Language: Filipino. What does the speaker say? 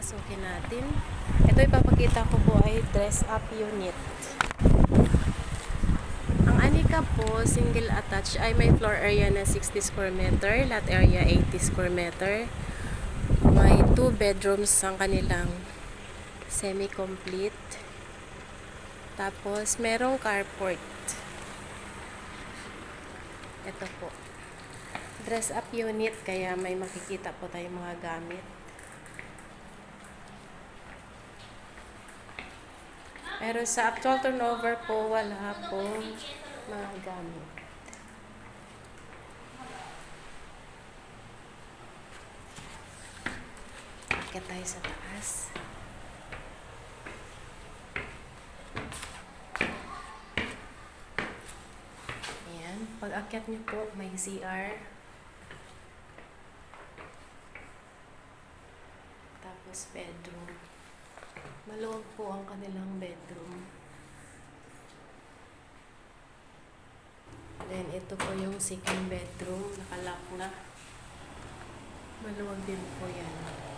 Papasukin natin. Ito ipapakita ko po ay dress up unit. Ang Anika po, single attached ay may floor area na 60 square meter, lot area 80 square meter. May 2 bedrooms ang kanilang semi-complete. Tapos merong carport. Ito po. Dress up unit, kaya may makikita po tayong mga gamit. Pero sa actual turnover po, wala pong mga gamit. Akit tayo sa taas. Ayan. Pag akyat nyo po, may CR. Tapos bedroom. Maluwag po ang kanilang bedroom. Then, ito po yung second bedroom. Nakalock na. Maluwag din po yan.